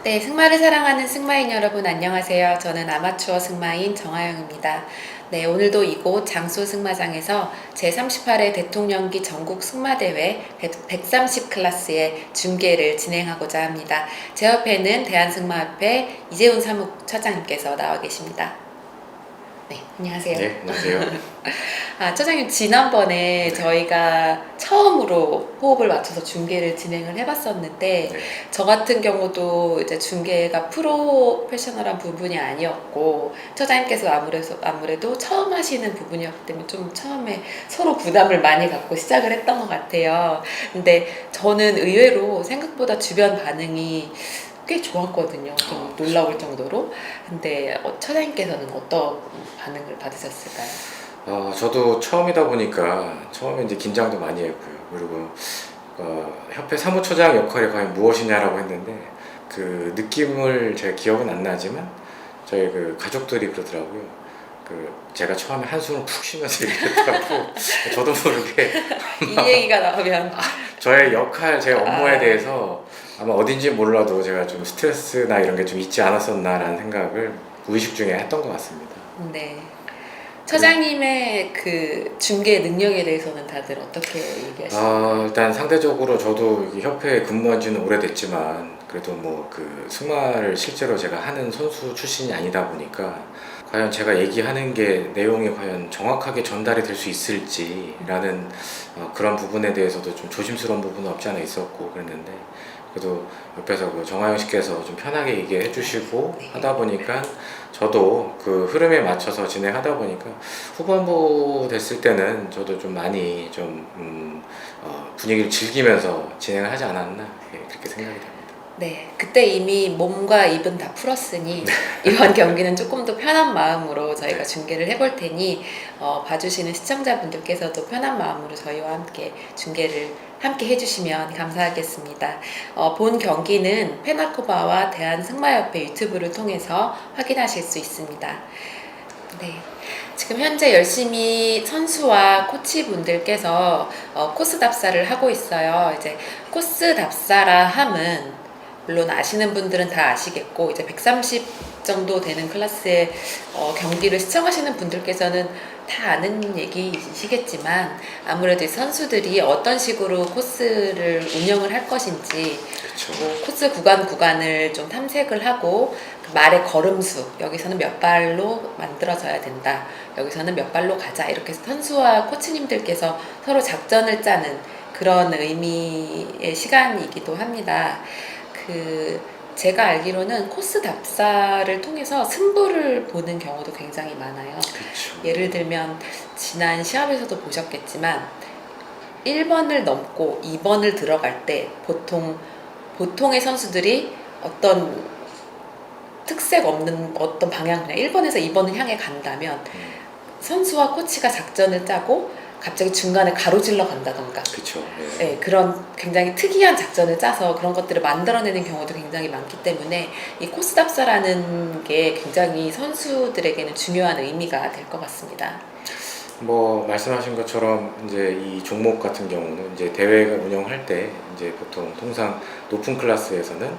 네, 승마를 사랑하는 승마인 여러분 안녕하세요. 저는 아마추어 승마인 정하영입니다. 네, 오늘도 이곳 장수 승마장에서 제38회 대통령기 전국 승마대회 130 클래스의 중계를 진행하고자 합니다. 제 옆에는 대한승마협회 이재훈 사무처장님께서 나와 계십니다. 네, 안녕하세요. 네, 안녕하세요. 처장님, 지난번에 저희가 처음으로 호흡을 맞춰서 중계를 진행을 해봤었는데, 네. 저 같은 경우도 이제 중계가 프로페셔널한 부분이 아니었고, 처장님께서 아무래도 처음 하시는 부분이었기 때문에 좀 처음에 서로 부담을 많이 갖고 시작을 했던 것 같아요. 근데 저는 의외로 생각보다 주변 반응이 꽤 좋았거든요. 좀 놀라울 정도로. 근데 처장님께서는 어떤 반응을 받으셨을까요? 저도 처음이다 보니까 처음에 이제 긴장도 많이 했고요. 그리고 협회 사무처장 역할이 과연 무엇이냐라고 했는데 그 느낌을 제가 기억은 안 나지만 저희 그 가족들이 그러더라고요. 제가 처음에 한숨을 푹 쉬면서 얘기했다고 저도 모르게 이 얘기가 나오면 저의 역할, 제 업무에 대해서 아마 어딘지 몰라도 제가 좀 스트레스나 이런 게 좀 있지 않았었나라는 생각을 무의식 중에 했던 것 같습니다. 네. 처장님의 그 중계 능력에 대해서는 다들 어떻게 얘기하시나요? 일단 상대적으로 저도 여기 협회에 근무한 지는 오래됐지만 그래도 뭐 그 승마를 실제로 제가 하는 선수 출신이 아니다 보니까 과연 제가 얘기하는 게 내용이 과연 정확하게 전달이 될 수 있을지라는 그런 부분에 대해서도 좀 조심스러운 부분은 없지 않아 있었고 그랬는데 그래도 옆에서 그 정하영 씨께서 좀 편하게 얘기해 주시고 하다 보니까 저도 그 흐름에 맞춰서 진행하다 보니까 후반부 됐을 때는 저도 좀 많이 좀 분위기를 즐기면서 진행을 하지 않았나 그렇게 생각이 됩니다. 네, 그때 이미 몸과 입은 다 풀었으니 이번 경기는 조금 더 편한 마음으로 저희가 중계를 해볼 테니 봐주시는 시청자분들께서도 편한 마음으로 저희와 함께 중계를 함께 해주시면 감사하겠습니다. 본 경기는 페나코바와 대한승마협회 유튜브를 통해서 확인하실 수 있습니다. 네. 지금 현재 열심히 선수와 코치분들께서 코스 답사를 하고 있어요. 이제 코스 답사라 함은 물론 아시는 분들은 다 아시겠고 이제 130 정도 되는 클래스의 경기를 시청하시는 분들께서는 다 아는 얘기이시겠지만 아무래도 선수들이 어떤 식으로 코스를 운영을 할 것인지 뭐 코스 구간을 좀 탐색을 하고 그 말의 걸음수 여기서는 몇 발로 만들어져야 된다 여기서는 몇 발로 가자 이렇게 선수와 코치님들께서 서로 작전을 짜는 그런 의미의 시간이기도 합니다. 제가 알기로는 코스 답사를 통해서 승부를 보는 경우도 굉장히 많아요. 그쵸. 예를 들면 지난 시합에서도 보셨겠지만 1번을 넘고 2번을 들어갈 때 보통의 선수들이 어떤 특색 없는 어떤 방향 그냥 1번에서 2번을 향해 간다면 선수와 코치가 작전을 짜고 갑자기 중간에 가로질러 간다던가 그렇죠. 네, 그런 굉장히 특이한 작전을 짜서 그런 것들을 만들어내는 경우도 굉장히 많기 때문에 이 코스 답사라는 게 굉장히 선수들에게는 중요한 의미가 될 것 같습니다. 뭐 말씀하신 것처럼 이제 이 종목 같은 경우는 이제 대회가 운영할 때 이제 보통 통상 높은 클래스에서는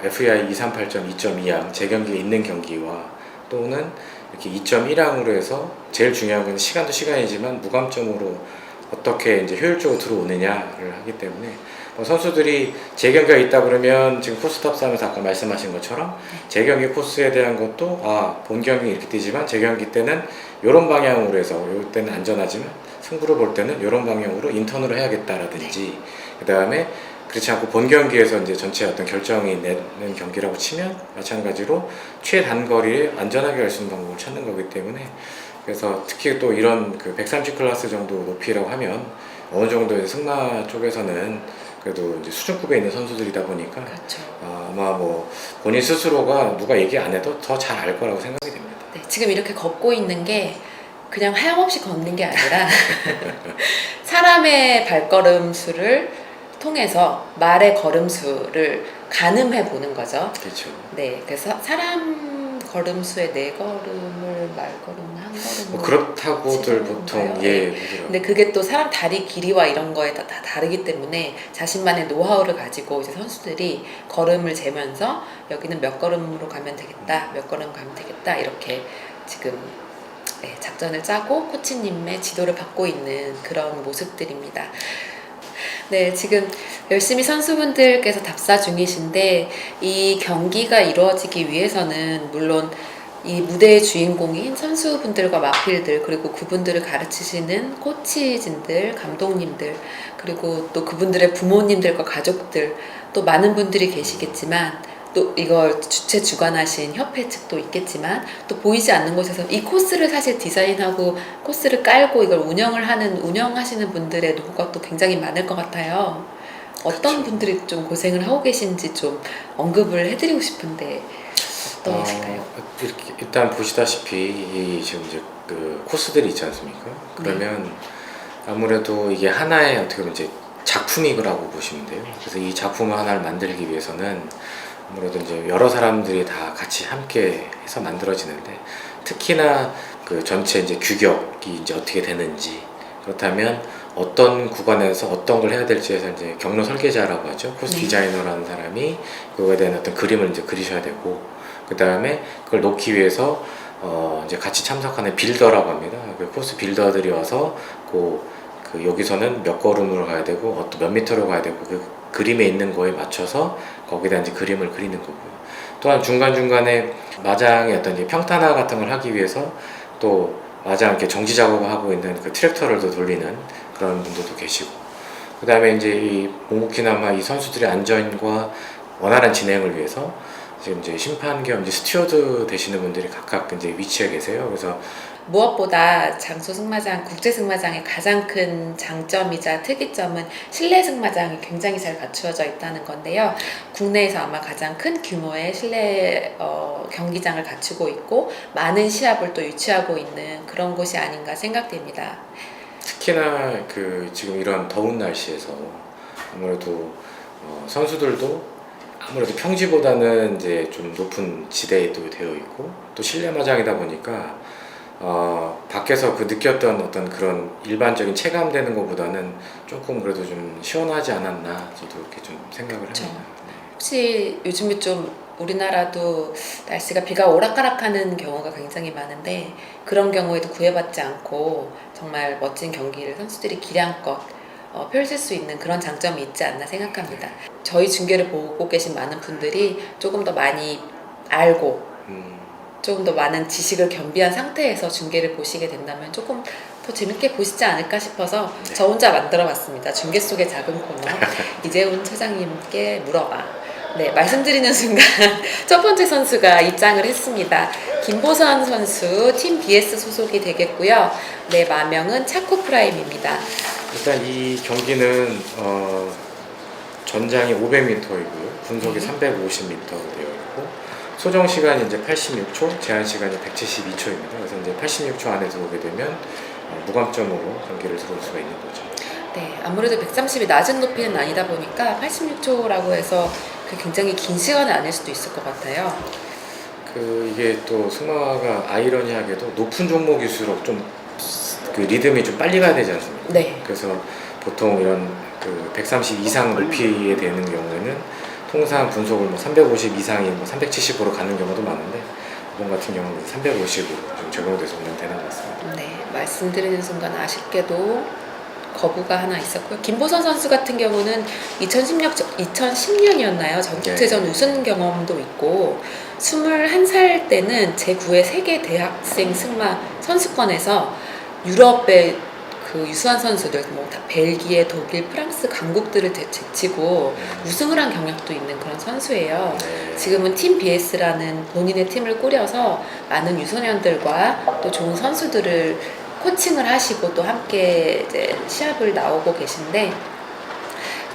FEI 238.2.2항 재경기가 있는 경기와 또는 이렇게 2.1항으로 해서 제일 중요한 건 시간도 시간이지만 무감점으로 어떻게 이제 효율적으로 들어오느냐를 하기 때문에 선수들이 재경기가 있다 그러면 지금 코스 탑사하면서 아까 말씀하신 것처럼 재경기 코스에 대한 것도 본 경기 이렇게 뛰지만 재경기 때는 이런 방향으로 해서 이때는 안전하지만 승부를 볼 때는 이런 방향으로 인턴으로 해야겠다라든지 그 다음에 그렇지 않고 본 경기에서 이제 전체 어떤 결정이 내는 경기라고 치면 마찬가지로 최단거리에 안전하게 갈 수 있는 방법을 찾는 거기 때문에 그래서 특히 또 이런 그 130 클래스 정도 높이라고 하면 어느 정도의 승마 쪽에서는 그래도 이제 수준급에 있는 선수들이다 보니까 그렇죠. 아마 뭐 본인 스스로가 누가 얘기 안 해도 더 잘 알 거라고 생각이 됩니다. 네, 지금 이렇게 걷고 있는 게 그냥 하염없이 걷는 게 아니라 사람의 발걸음 수를 통해서 말의 걸음수를 가늠해 보는 거죠. 그렇죠. 네, 그래서 사람 걸음수에 4걸음을 말걸음 한 걸음으로 뭐 그렇다고들 치는 보통 건가요? 예. 근데 그게 또 사람 다리 길이와 이런 거에 다 다르기 때문에 자신만의 노하우를 가지고 이제 선수들이 걸음을 재면서 여기는 몇 걸음으로 가면 되겠다, 몇 걸음 가면 되겠다 이렇게 지금 작전을 짜고 코치님의 지도를 받고 있는 그런 모습들입니다. 네, 지금 열심히 선수분들께서 답사 중이신데 이 경기가 이루어지기 위해서는 물론 이 무대의 주인공인 선수분들과 마필들 그리고 그분들을 가르치시는 코치진들, 감독님들 그리고 또 그분들의 부모님들과 가족들 또 많은 분들이 계시겠지만 또 이걸 주최 주관하신 협회 측도 있겠지만 또 보이지 않는 곳에서 이 코스를 사실 디자인하고 코스를 깔고 이걸 운영하시는 분들의 노고가 또 굉장히 많을 것 같아요. 어떤 그쵸. 분들이 좀 고생을 하고 계신지 좀 언급을 해드리고 싶은데 어떠실까요? 이렇게 일단 보시다시피 이 지금 이제 그 코스들이 있지 않습니까? 그러면 아무래도 이게 하나의 어떻게 보면 이제 작품이라고 보시면 돼요. 그래서 이 작품 하나를 만들기 위해서는 아무래도 이제 여러 사람들이 다 같이 함께 해서 만들어지는데 특히나 그 전체 이제 규격이 이제 어떻게 되는지 그렇다면 어떤 구간에서 어떤 걸 해야 될지에서 이제 경로 설계자라고 하죠. 코스 디자이너라는 사람이 그거에 대한 어떤 그림을 이제 그리셔야 되고 그 다음에 그걸 놓기 위해서 이제 같이 참석하는 빌더라고 합니다. 그 코스 빌더들이 와서 그 여기서는 몇 걸음으로 가야 되고 어떤 몇 미터로 가야 되고 그 그림에 있는 거에 맞춰서 거기다 이제 그림을 그리는 거고요. 또한 중간중간에 마장의 어떤 이제 평탄화 같은 걸 하기 위해서 또 마장 이렇게 정지 작업을 하고 있는 그 트랙터를 또 돌리는 그런 분들도 계시고 그 다음에 이제 이 묵묵히나마 이 선수들의 안전과 원활한 진행을 위해서 지금 이제 심판 겸 이제 스튜어드 되시는 분들이 각각 이제 위치해 계세요. 그래서 무엇보다 장소 승마장, 국제 승마장의 가장 큰 장점이자 특이점은 실내 승마장이 굉장히 잘 갖추어져 있다는 건데요. 국내에서 아마 가장 큰 규모의 실내 경기장을 갖추고 있고 많은 시합을 또 유치하고 있는 그런 곳이 아닌가 생각됩니다. 특히나 그 지금 이런 더운 날씨에서 아무래도 선수들도 아무래도 평지보다는 이제 좀 높은 지대에 또 되어 있고 또 실내 마장이다 보니까 밖에서 그 느꼈던 어떤 그런 일반적인 체감되는 것보다는 조금 그래도 좀 시원하지 않았나 저도 이렇게 좀 생각을 그쵸. 합니다. 혹시 요즘에 좀 우리나라도 날씨가 비가 오락가락하는 경우가 굉장히 많은데 그런 경우에도 구애받지 않고 정말 멋진 경기를 선수들이 기량껏 펼칠 수 있는 그런 장점이 있지 않나 생각합니다. 저희 중계를 보고 계신 많은 분들이 조금 더 많이 알고 조금 더 많은 지식을 겸비한 상태에서 중계를 보시게 된다면 조금 더 재밌게 보시지 않을까 싶어서 저 혼자 만들어 봤습니다. 중계 속의 작은 코너 이재훈 차장님께 물어봐. 네, 말씀드리는 순간 첫 번째 선수가 입장을 했습니다. 김보선 선수 팀 BS 소속이 되겠고요. 네, 마명은 차코 프라임입니다. 일단 이 경기는 전장이 500m이고요. 분속이 350m로 되어 있고 소정 시간이 이제 86초, 제한 시간이 172초입니다. 그래서 이제 86초 안에 들어오게 되면 무감점으로 경기를 들어올 수가 있는 거죠. 네, 아무래도 130이 낮은 높이는 아니다 보니까 86초라고 해서 굉장히 긴 시간은 아닐 수도 있을 것 같아요. 이게 또 승마가 아이러니하게도 높은 종목일수록 좀 그 리듬이 좀 빨리 가야 되지 않습니까? 네. 그래서 보통 이런 그 130 이상 높이에 되는 경우에는 통상 분속을 뭐 350 이상이 뭐 370으로 가는 경우도 많은데 이번 같은 경우는 350으로 좀 적용돼서 운영되는 것 같습니다. 네, 말씀드리는 순간 아쉽게도 거부가 하나 있었고요. 김보선 선수 같은 경우는 2010년이었나요? 전국체전 우승 경험도 있고 21살 때는 제9회 세계 대학생 승마 선수권에서 유럽의 그 유수한 선수들 뭐 다 벨기에, 독일, 프랑스 강국들을 제치고 우승을 한 경력도 있는 그런 선수예요. 지금은 팀 BS라는 본인의 팀을 꾸려서 많은 유소년들과 또 좋은 선수들을 코칭을 하시고 또 함께 이제 시합을 나오고 계신데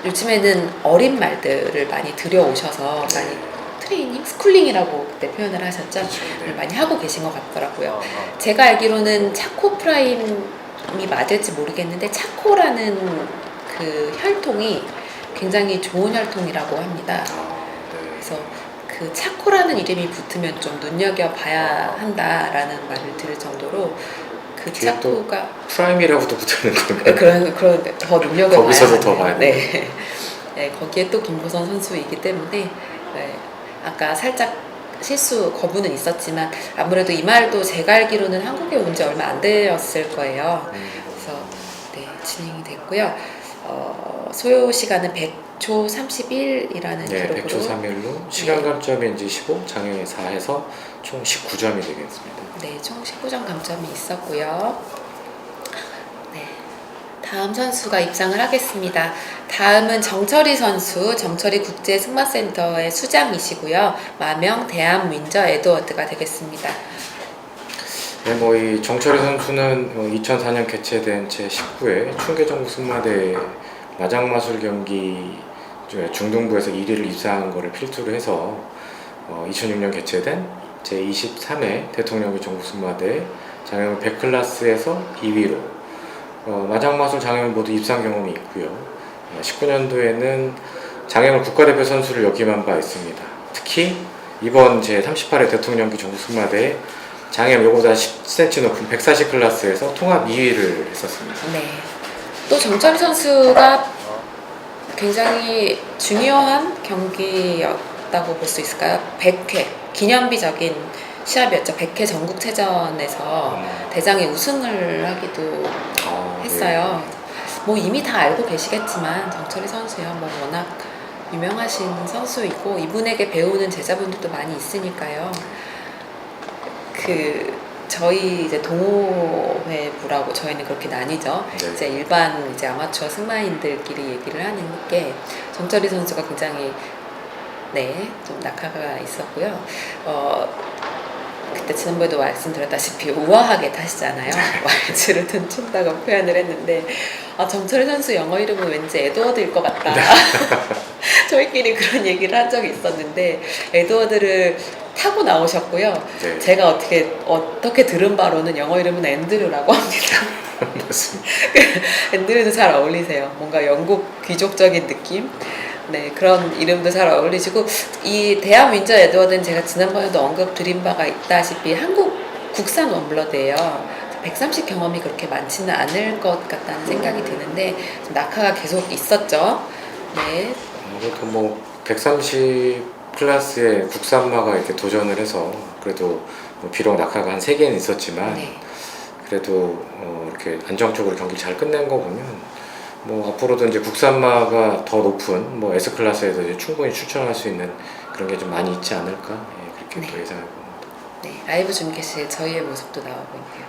요즘에는 어린 말들을 많이 들여오셔서 많이 트레이닝, 스쿨링이라고 그때 표현을 하셨죠. 네. 많이 하고 계신 것 같더라고요. 제가 알기로는 차코 프라임이 맞을지 모르겠는데 차코라는 그 혈통이 굉장히 좋은 혈통이라고 합니다. 네. 그래서 그 차코라는 이름이 붙으면 좀 눈여겨봐야 한다라는 말을 들을 정도로 그 뒤에 또 차코가 프라임이라고도 붙는 건가요? 그런 더 눈여겨봐야 거기서도 더 하네요. 봐야 네. 네, 거기에 또 김보선 선수이기 때문에 네, 아까 살짝 실수 거부는 있었지만 아무래도 이 말도 제가 알기로는 한국에 온 지 얼마 안 되었을 거예요. 그래서 네, 진행이 됐고요. 소요 시간은 100초 31이라는 네, 기록으로 100초 3일로 시간 감점이 이제 15, 장애인 4해서 총 19점이 되겠습니다. 네, 총 19점 감점이 있었고요. 네, 다음 선수가 입장을 하겠습니다. 다음은 정철희 선수, 정철희 국제 승마센터의 수장이시고요. 마명 대한 윈저 에드워드가 되겠습니다. 네, 뭐 이 정철희 선수는 2004년 개최된 제19회 충계전국 승마대 마장마술 경기 중에 중등부에서 1위를 입상한 것을 필두로 해서 2006년 개최된 제23회 대통령기 전국 승마대 장애물 100클래스에서 2위로 마장마술 장애물 모두 입상 경험이 있고요. 19년도에는 장애물 국가대표 선수를 역임한 바 있습니다. 특히 이번 제38회 대통령기 전국 승마대에 장애물 요거보다 10cm 높은 140 클래스에서 통합 2위를 했었습니다. 네. 또 정철희 선수가 굉장히 중요한 경기였다고 볼 수 있을까요? 100회 기념비적인 시합이었죠. 100회 전국체전에서 대장에 우승을 하기도 했어요. 뭐 이미 다 알고 계시겠지만 정철희 선수야 뭐 워낙 유명하신 선수이고 이분에게 배우는 제자분들도 많이 있으니까요. 저희 이제 동호회부라고 저희는 그렇게 나뉘죠. 네. 이제 일반 이제 아마추어 승마인들끼리 얘기를 하는 게 정철희 선수가 굉장히 좀 낙하가 있었고요. 그때 지난번에도 말씀드렸다시피 우아하게 타시잖아요. 말주를 tum춘다고 표현을 했는데 정철희 선수 영어 이름은 왠지 에드워드일 것 같다. 저희끼리 그런 얘기를 한 적이 있었는데 에드워드를 타고 나오셨고요. 네. 제가 어떻게 들은 바로는 영어 이름은 앤드류라고 합니다. 맞습니다. 앤드류도 잘 어울리세요. 뭔가 영국 귀족적인 느낌? 네, 그런 이름도 잘 어울리시고 이 대한 윈저 에드워드는 제가 지난번에도 언급드린 바가 있다시피 한국 국산 원블러드예요. 130 경험이 그렇게 많지는 않을 것 같다는 생각이 드는데 좀 낙하가 계속 있었죠. 네. 아무래도 뭐 130 클래스에 국산마가 이렇게 도전을 해서 그래도 뭐 비록 낙하가 한 3개는 있었지만 네. 그래도 이렇게 안정적으로 경기를 잘 끝낸 거 보면 뭐 앞으로도 이제 국산마가 더 높은 뭐 S 클래스에서 이제 충분히 출전할 수 있는 그런 게 좀 많이 있지 않을까 그렇게 또 예상해 봅니다. 네, 라이브 중계실 저희의 모습도 나오고 있네요.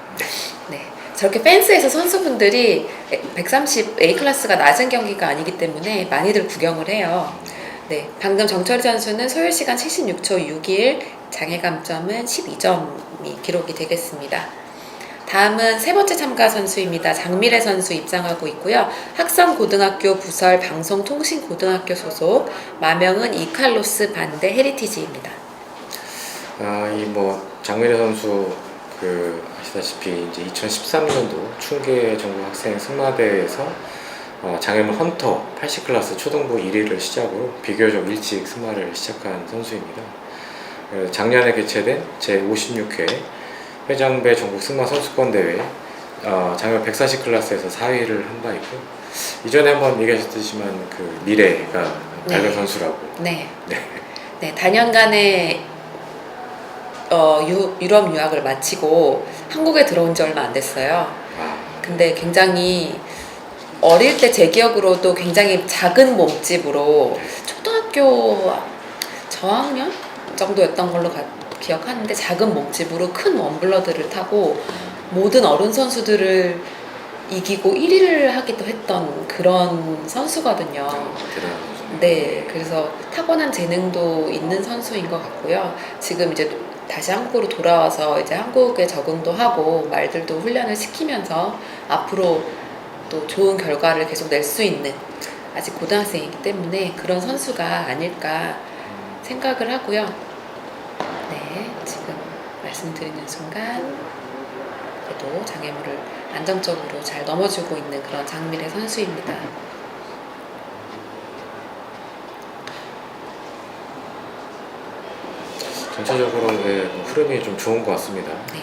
네, 저렇게 펜스에서 선수분들이 130 A 클래스가 낮은 경기가 아니기 때문에 많이들 구경을 해요. 네, 방금 정철희 선수는 소요 시간 76초 61, 장애 감점은 12점이 기록이 되겠습니다. 다음은 세 번째 참가 선수입니다. 장미래 선수 입장하고 있고요. 학성고등학교 부설 방송통신고등학교 소속, 마명은 이칼로스 반대 헤리티지입니다. 이 뭐 장미래 선수 아시다시피 이제 2013년도 충계 전국 학생 승마대회에서 장애물 헌터 80 클래스 초등부 1위를 시작으로 비교적 일찍 승마를 시작한 선수입니다. 작년에 개최된 제56회 회장배 전국 승마 선수권 대회 장애물 140 클래스에서 4위를 한 바 있고 이전에 한번 얘기하셨듯이만 그 미래가 발견 선수라고. 네. 단연간의 유럽 유학을 마치고 한국에 들어온 지 얼마 안 됐어요. 근데 굉장히 어릴 때 제 기억으로도 굉장히 작은 몸집으로 초등학교 저학년 정도였던 걸로 기억하는데 작은 몸집으로 큰 원블러드를 타고 모든 어른 선수들을 이기고 1위를 하기도 했던 그런 선수거든요. 대단한 선수. 네, 그래서 타고난 재능도 있는 선수인 것 같고요. 지금 이제 다시 한국으로 돌아와서 이제 한국에 적응도 하고 말들도 훈련을 시키면서 앞으로 또 좋은 결과를 계속 낼 수 있는 아직 고등학생이기 때문에 그런 선수가 아닐까 생각을 하고요. 네, 지금 말씀드리는 순간 그래도 장애물을 안정적으로 잘 넘어주고 있는 그런 장미래 선수입니다. 전체적으로 뭐 흐름이 좀 좋은 것 같습니다. 네.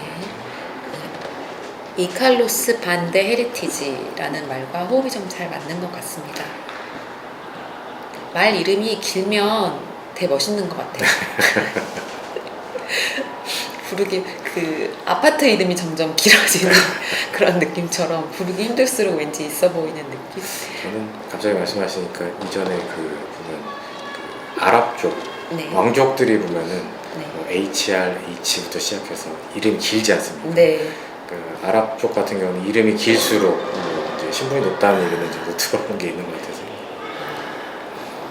이칼로스 반데 헤리티지라는 말과 호흡이 좀 잘 맞는 것 같습니다. 말 이름이 길면 되게 멋있는 것 같아요. 부르기 그 아파트 이름이 점점 길어지는 그런 느낌처럼 부르기 힘들수록 왠지 있어 보이는 느낌. 저는 갑자기 말씀하시니까 이전에 보면 아랍 쪽 네. 왕족들이 보면은 네. 뭐 HR, H부터 시작해서 이름이 길지 않습니까? 네. 그 아랍 쪽 같은 경우는 이름이 길수록 이제 신분이 높다는 얘기는 저도 들어본 게 있는 것 같아서.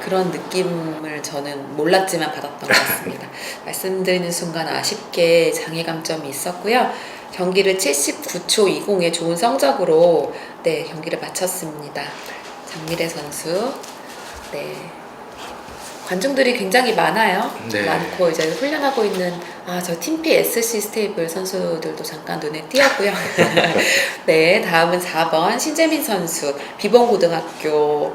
그런 느낌을 저는 몰랐지만 받았던 것 같습니다. 말씀드리는 순간 아쉽게 장애 감점이 있었고요. 경기를 79초 20의 좋은 성적으로 네, 경기를 마쳤습니다. 장미래 선수. 네. 관중들이 굉장히 많아요. 네. 많고 이제 훈련하고 있는 저 팀피 SC 스테이블 선수들도 잠깐 눈에 띄었고요. 네, 다음은 4번 신재민 선수 비봉고등학교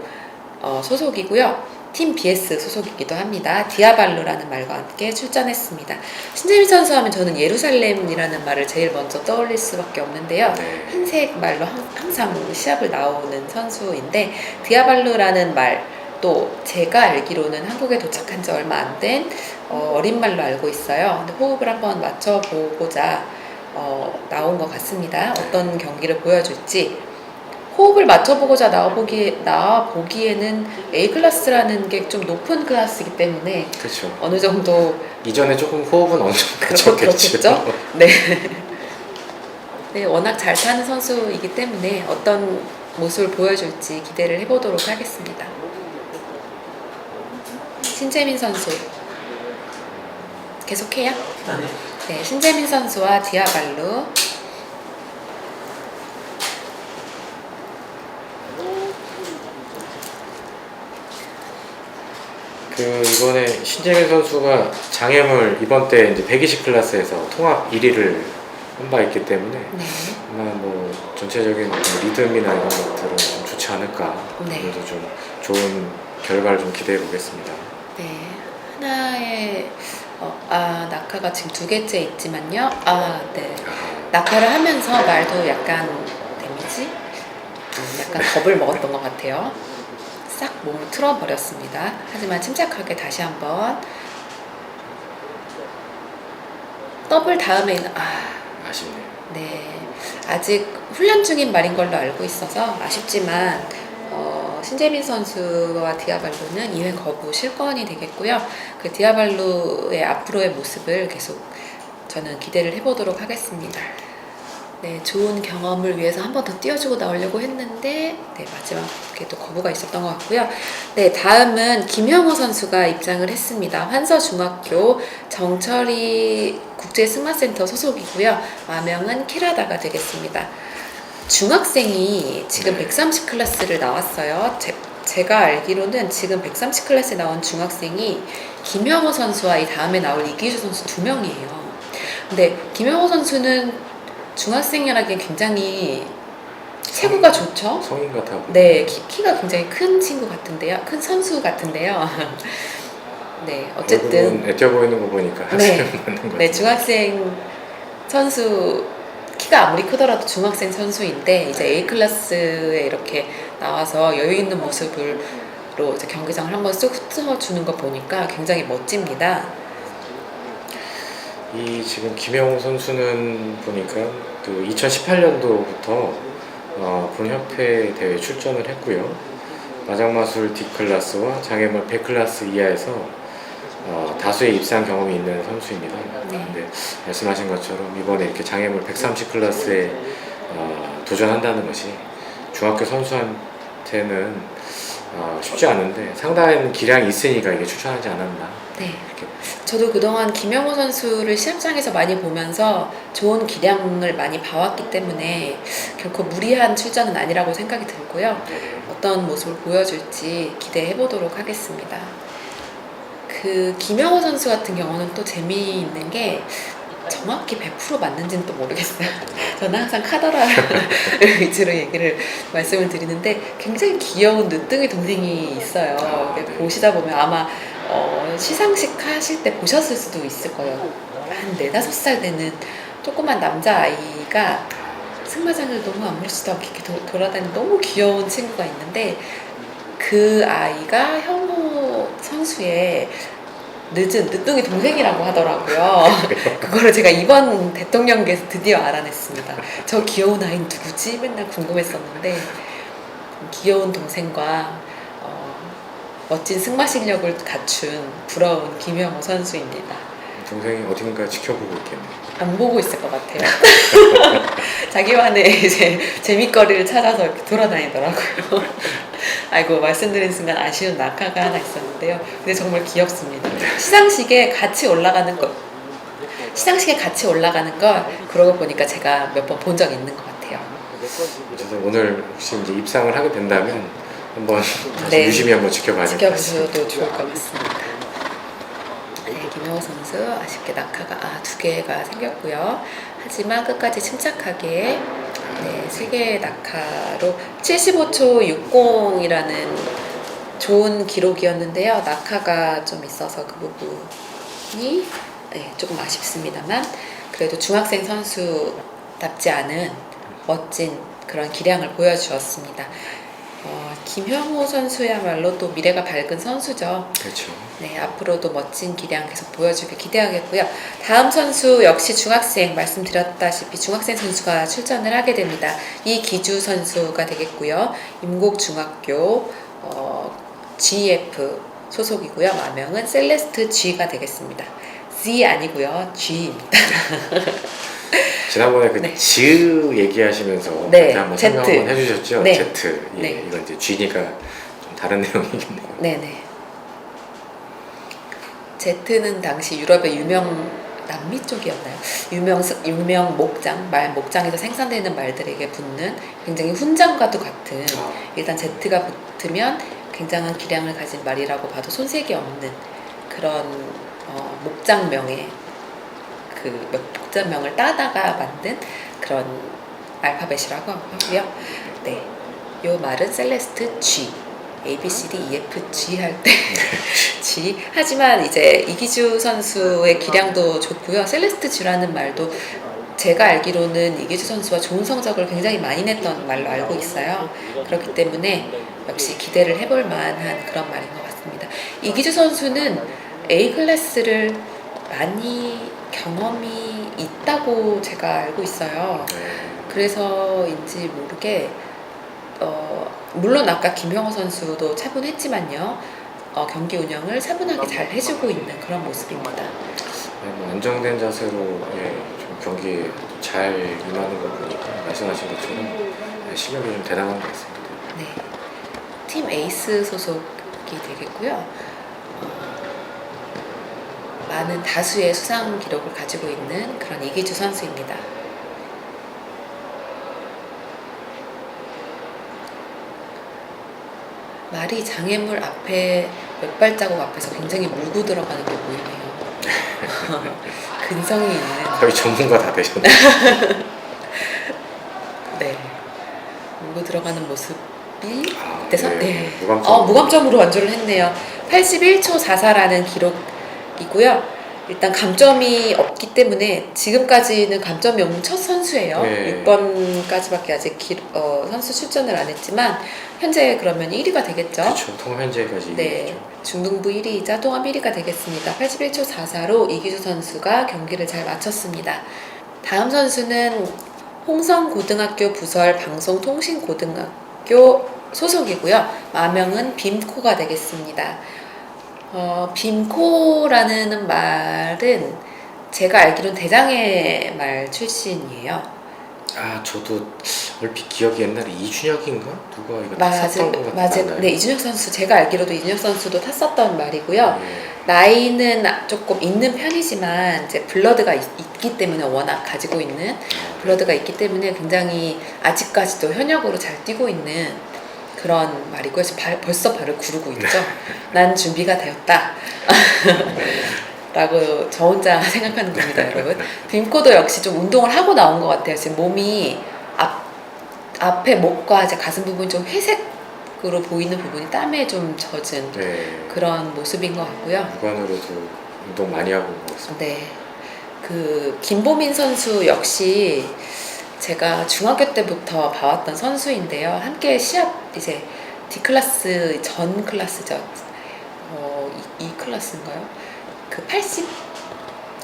소속이고요. 팀 BS 소속이기도 합니다. 디아발로라는 말과 함께 출전했습니다. 신재민 선수 하면 저는 예루살렘이라는 말을 제일 먼저 떠올릴 수밖에 없는데요. 네. 흰색 말로 항상 시합을 나오는 선수인데 디아발로라는 말 또 제가 알기로는 한국에 도착한 지 얼마 안 된 어린 말로 알고 있어요. 근데 호흡을 한번 맞춰보고자 나온 것 같습니다. 어떤 경기를 보여줄지 호흡을 맞춰보고자 나와보기에는 A클래스라는 게 좀 높은 클래스이기 때문에 그렇죠. 어느 정도 이전에 조금 호흡은 어느 정도 그쳤겠죠. 그렇겠죠? 네. 네, 워낙 잘 타는 선수이기 때문에 어떤 모습을 보여줄지 기대를 해보도록 하겠습니다. 신재민 선수 계속해요? 네, 신재민 선수와 디아발루. 이번에 신재민 선수가 장애물 이번 때 이제 120 클래스에서 통합 1위를 한 바 있기 때문에 네. 아마 뭐 전체적인 리듬이나 이런 것들은 좀 좋지 않을까. 네. 그래도 좀 좋은 결과를 좀 기대해 보겠습니다. 네, 하나의 낙하가 지금 2개째 있지만요. 네, 낙하를 하면서 말도 약간 데미지, 약간 겁을 먹었던 것 같아요. 싹 몸을 틀어버렸습니다. 하지만 침착하게 다시 한번 더블 다음에는 아쉽네요. 네, 아직 훈련 중인 말인 걸로 알고 있어서 아쉽지만 신재민 선수와 디아발루는 2회 거부 실권이 되겠고요. 그 디아발루의 앞으로의 모습을 계속 저는 기대를 해보도록 하겠습니다. 네, 좋은 경험을 위해서 한 번 더 띄워주고 나오려고 했는데 네, 마지막에 또 거부가 있었던 것 같고요. 네, 다음은 김형호 선수가 입장을 했습니다. 환서중학교 정철이 국제승마센터 소속이고요. 와명은 키라다가 되겠습니다. 중학생이 지금 130 클래스를 나왔어요. 제가 알기로는 지금 130 클래스에 나온 중학생이 김형호 선수와 이 다음에 나올 이기주 선수 2명이에요. 근데 김형호 선수는 중학생이라기엔 굉장히 체구가 좋죠? 성인 같아 보여요. 네, 키가 굉장히 큰 친구 같은데요. 큰 선수 같은데요. 네, 어쨌든 애껴 보이는 거 보니까 네. 학생 맞는 것 같아요. 네, 중학생 선수 키가 아무리 크더라도 중학생 선수인데 이제 A 클래스에 이렇게 나와서 여유 있는 모습으로 이제 경기장을 한번 쑥 훑어주는 거 보니까 굉장히 멋집니다. 이 지금 김영호 선수는 보니까 2018년도부터 본협회 대회 출전을 했고요. 마장마술 D 클래스와 장애물 100 클래스 이하에서 다수의 입상 경험이 있는 선수입니다. 네. 근데 말씀하신 것처럼 이번에 이렇게 장애물 130 클래스에 도전한다는 것이 중학교 선수한테는 쉽지 않은데 상당한 기량이 있으니까 이게 추천하지 않았나. 네. 저도 그동안 김영호 선수를 시합장에서 많이 보면서 좋은 기량을 많이 봐왔기 때문에 결코 무리한 출전은 아니라고 생각이 들고요. 어떤 모습을 보여줄지 기대해 보도록 하겠습니다. 그 김영호 선수 같은 경우는 또 재미있는 게 정확히 100% 맞는지는 또 모르겠어요. 저는 항상 카더라 위주로 말씀을 드리는데 굉장히 귀여운 늦둥이 동생이 있어요. 네. 보시다 보면 아마 시상식 하실 때 보셨을 수도 있을 거예요. 한 4, 5살 되는 조그만 남자아이가 승마장을 너무 아무렇지도 않게 이렇게 돌아다니는 너무 귀여운 친구가 있는데 그 아이가 현호 선수의 늦둥이 동생이라고 하더라고요. 그거를 제가 이번 대통령께서 드디어 알아냈습니다. 저 귀여운 아이는 누구지? 맨날 궁금했었는데 귀여운 동생과 멋진 승마 실력을 갖춘 부러운 김형호 선수입니다. 동생이 어딘가 지켜보고 있겠네요. 안 보고 있을 것 같아요. 자기만의 이제 재밌거리를 찾아서 이렇게 돌아다니더라고요. 아이고, 말씀드린 순간 아쉬운 낙하가 하나 있었는데요. 근데 정말 귀엽습니다. 시상식에 같이 올라가는 걸 그러고 보니까 제가 몇 번 본 적 있는 것 같아요. 그래서 오늘 혹시 이제 입상을 하게 된다면 한번 다시 네. 유심히 한번 지켜봐야 될 것 같습니다. 지켜보셔도 좋을 것 같습니다. 네, 김영호 선수 아쉽게 낙하가 2개가 생겼고요. 하지만 끝까지 침착하게 네, 3개의 낙하로 75초 60이라는 좋은 기록이었는데요. 낙하가 좀 있어서 그 부분이 네, 조금 아쉽습니다만 그래도 중학생 선수답지 않은 멋진 그런 기량을 보여주었습니다. 김형호 선수야말로 또 미래가 밝은 선수죠. 그렇죠. 네, 앞으로도 멋진 기량 계속 보여주길 기대하겠고요. 다음 선수 역시 중학생, 말씀드렸다시피 중학생 선수가 출전을 하게 됩니다. 이기주 선수가 되겠고요. 임곡중학교 GF 소속이고요. 마명은 셀레스트 G가 되겠습니다. Z 아니고요, G입니다. 지난번에 그 네. 지으 얘기하시면서 네, 한번 Z. 설명 한번 해주셨죠? 네. Z. 예, 네. 이건 이제 G니까 좀 다른 내용이겠네요. 네네. Z는 당시 유럽의 유명 남미 쪽이었나요? 유명 목장, 말 목장에서 생산되는 말들에게 붙는 굉장히 훈장과도 같은 일단 Z가 붙으면 굉장한 기량을 가진 말이라고 봐도 손색이 없는 그런 목장명의 목장명을 따다가 만든 그런 알파벳이라고 하고요. 네, 요 말은 셀레스트 G, A, B, C, D, E, F, G 할 때 G. 하지만 이제 이기주 선수의 기량도 좋고요. 셀레스트 G라는 말도 제가 알기로는 이기주 선수와 좋은 성적을 굉장히 많이 냈던 말로 알고 있어요. 그렇기 때문에 역시 기대를 해볼 만한 그런 말인 것 같습니다. 이기주 선수는 A 클래스를 많이 경험이 있다고 제가 알고 있어요. 그래서인지 모르게 물론 아까 김형호 선수도 차분했지만요. 경기 운영을 차분하게 잘 해주고 있는 그런 모습입니다. 네, 뭐 안정된 자세로 좀 경기에 잘 임하는 거 보니까 말씀하신 것처럼 실력이 좀 대단한 것 같습니다. 네, 팀 에이스 소속이 되겠고요. 많은 다수의 수상 기록을 가지고 있는 그런 이기주 선수입니다. 말이 장애물 앞에 몇 발자국 앞에서 굉장히 물고 들어가는 게 보이네요. 근성이 있는. 거의 전문가 다 되셨네요. 네. 물고 들어가는 모습이 네. 네. 무감점으로. 무감점으로 완주를 했네요. 81초 44라는 기록이고요. 일단 감점이 없기 때문에 지금까지는 감점이 없는 첫 선수예요. 네. 6번까지밖에 아직 선수 출전을 안 했지만 현재 그러면 1위가 되겠죠. 그렇죠. 통합 현재까지 네, 1위죠. 중등부 1위이자 통합 1위가 되겠습니다. 81초 44로 이기주 선수가 경기를 잘 마쳤습니다. 다음 선수는 홍성고등학교 부설 방송통신고등학교 소속이고요. 마명은 빔코가 되겠습니다. 빔코라는 말은 제가 알기로는 대장의 말 출신이에요. 저도 얼핏 기억이 옛날에 이준혁인가? 누가 이거 탔었던 것 맞아요. 같나요? 네, 이준혁 선수, 제가 알기로도 이준혁 선수도 탔었던 말이고요. 네. 나이는 조금 있는 편이지만 이제 블러드가 있기 때문에 워낙 가지고 있는 블러드가 있기 때문에 굉장히 아직까지도 현역으로 잘 뛰고 있는 그런 말이고요. 벌써 발을 구르고 있죠. 난 준비가 되었다. 라고 저 혼자 생각하는 겁니다, 여러분. 빔코도 역시 좀 운동을 하고 나온 것 같아요. 지금 몸이 앞에 목과 이제 가슴 부분이 좀 회색 으로 보이는 부분이 땀에 좀 젖은 네. 그런 모습인 것 같고요. 육안으로도 운동 많이 하고 온 것 같습니다. 네. 그 김보민 선수 역시 제가 중학교 때부터 봐왔던 선수인데요. 함께 시합 이제 D 클래스 전 클래스죠. 이 클래스인가요? 그 80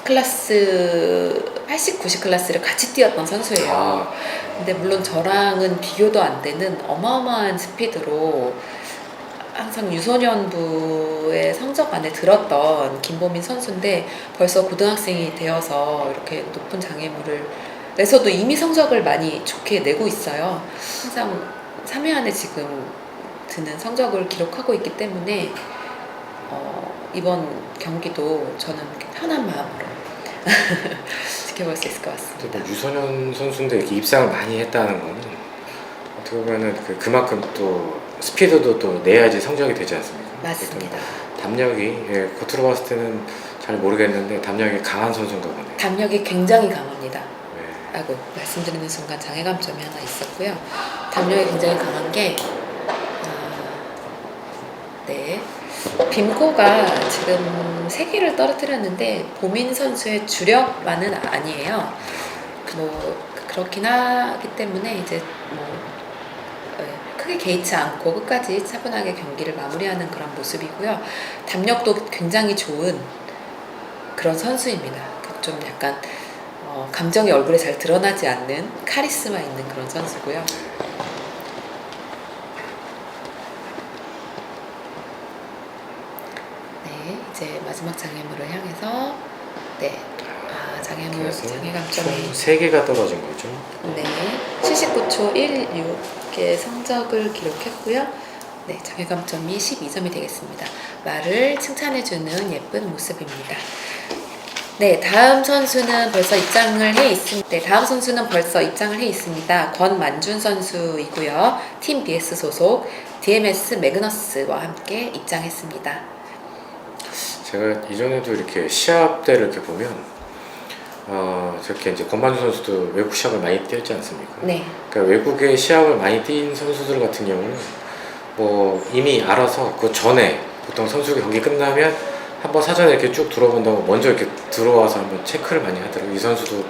클래스, 80, 90 클래스를 같이 뛰었던 선수예요. 아, 근데 물론 저랑은 비교도 안 되는 어마어마한 스피드로 항상 유소년부의 성적 안에 들었던 김보민 선수인데 벌써 고등학생이 되어서 이렇게 높은 장애물을 내서도 이미 성적을 많이 좋게 내고 있어요. 항상 3회 안에 지금 드는 성적을 기록하고 있기 때문에 이번 경기도 저는 이렇게 편한 마음으로 지켜볼 수 있을 것 근데 같습니다. 뭐 유소년 선수인데 이렇게 입상을 많이 했다는 거는 어떻게 보면은 그만큼 또 스피드도 또 내야지 성적이 되지 않습니까? 맞습니다. 담력이 겉으로 봤을 때는 잘 모르겠는데 담력이 강한 선수인가 보네요. 담력이 굉장히 강합니다. 네. 아이고, 말씀드리는 순간 장애감점이 하나 있었고요. 담력이 굉장히 강한 게 네. 빔코가 지금 3개를 떨어뜨렸는데 보민 선수의 주력만은 아니에요. 그렇긴 하기 때문에 이제 크게 개의치 않고 끝까지 차분하게 경기를 마무리하는 그런 모습이고요. 담력도 굉장히 좋은 그런 선수입니다. 좀 약간 감정이 얼굴에 잘 드러나지 않는 카리스마 있는 그런 선수고요. 네, 이제 마지막 장애물을 향해서 장애물 장애감점이 총 3개가 떨어진 거죠. 네, 79초 16의 성적을 기록했고요. 네, 장애감점이 12점이 되겠습니다. 말을 칭찬해주는 예쁜 모습입니다. 네, 다음 선수는 벌써 입장을 해 있습니다. 네, 다음 선수는 벌써 입장을 해 있습니다. 권만준 선수이고요. 팀 BS 소속 DMS 매그너스와 함께 입장했습니다. 제가 이전에도 이렇게 시합 때를 이렇게 보면 저렇게 이제 권만주 선수도 외국 시합을 많이 뛰었지 않습니까? 네, 그러니까 외국의 시합을 많이 뛴 선수들 같은 경우는 뭐 이미 알아서 그 전에 보통 선수 경기 끝나면 한번 사전에 이렇게 쭉 둘러본다고 먼저 이렇게 들어와서 한번 체크를 많이 하더라고요. 이 선수도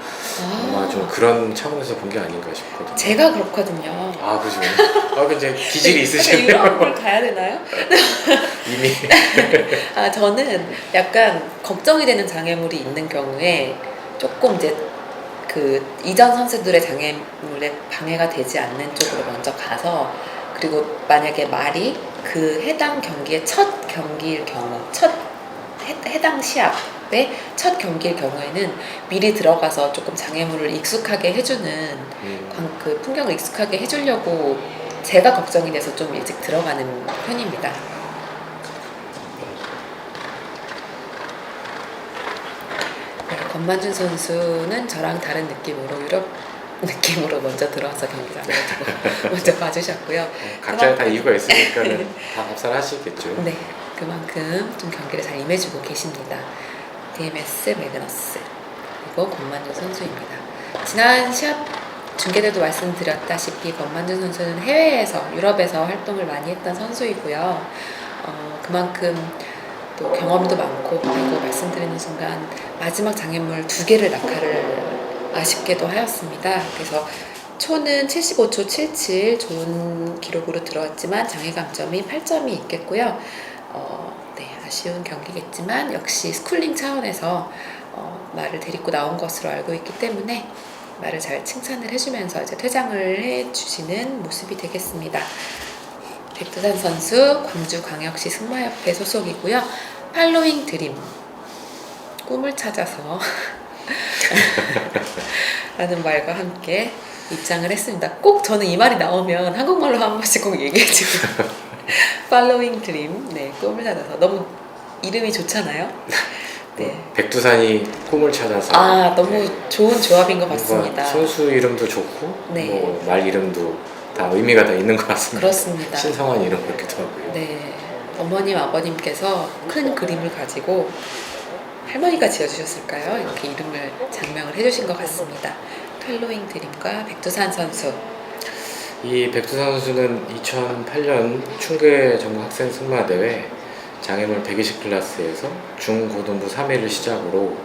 아마 좀 그런 차원에서 본 게 아닌가 싶거든요. 제가 그렇거든요. 아, 그러시군요. 이제 기질이 근데 있으시네요. 유럽을 가야 되나요? 이미. 저는 약간 걱정이 되는 장애물이 있는 경우에 조금 이제 그 이전 선수들의 장애물에 방해가 되지 않는 쪽으로 먼저 가서 그리고 만약에 말이 그 해당 경기의 첫 경기일 경우 해당 시합의 첫 경기일 경우에는 미리 들어가서 조금 장애물을 익숙하게 해주는 그 풍경을 익숙하게 해주려고 제가 걱정이 돼서 좀 일찍 들어가는 편입니다. 네, 권만준 선수는 저랑 다른 느낌으로 유럽 느낌으로 먼저 들어와서 경기장을 먼저 봐주셨고요. 각자의 다 이유가 있으니까는 다 답사를 하시겠죠. 네, 그만큼 좀 경기를 잘 임해주고 계십니다. DMS 매그너스 그리고 권만준 선수입니다. 지난 시합 중계 때도 말씀드렸다시피 권만준 선수는 해외에서 유럽에서 활동을 많이 했던 선수이고요. 그만큼 또 경험도 많고 그리고 말씀드리는 순간 마지막 장애물 2개를 낙하를 아쉽게도 하였습니다. 그래서 초는 75초 77 좋은 기록으로 들어왔지만 장애감점이 8점이 있겠고요. 네, 아쉬운 경기겠지만 역시 스쿨링 차원에서 말을 데리고 나온 것으로 알고 있기 때문에 말을 잘 칭찬을 해주면서 이제 퇴장을 해주시는 모습이 되겠습니다. 백두산 선수 광주광역시 승마협회 소속이고요. 팔로잉 드림 꿈을 찾아서 라는 말과 함께 입장을 했습니다. 꼭 저는 이 말이 나오면 한국말로 한 번씩 꼭 얘기해주고 팔로잉 드림 네, 꿈을 찾아서 너무 이름이 좋잖아요. 네. 백두산이 꿈을 찾아서 너무 좋은 조합인 것 같습니다. 선수 이름도 좋고 네. 말 이름도 다 의미가 다 있는 것 같습니다. 그렇습니다. 신성한 이름 같기도 하고요. 네, 어머님 아버님께서 큰 그림을 가지고 할머니가 지어주셨을까요? 이렇게 이름을 장명을 해주신 것 같습니다. 팔로잉 드림과 백두산 선수. 이 백두산 선수는 2008년 충계 전국 학생 승마대회 장애물 120 클래스에서 중고등부 3위를 시작으로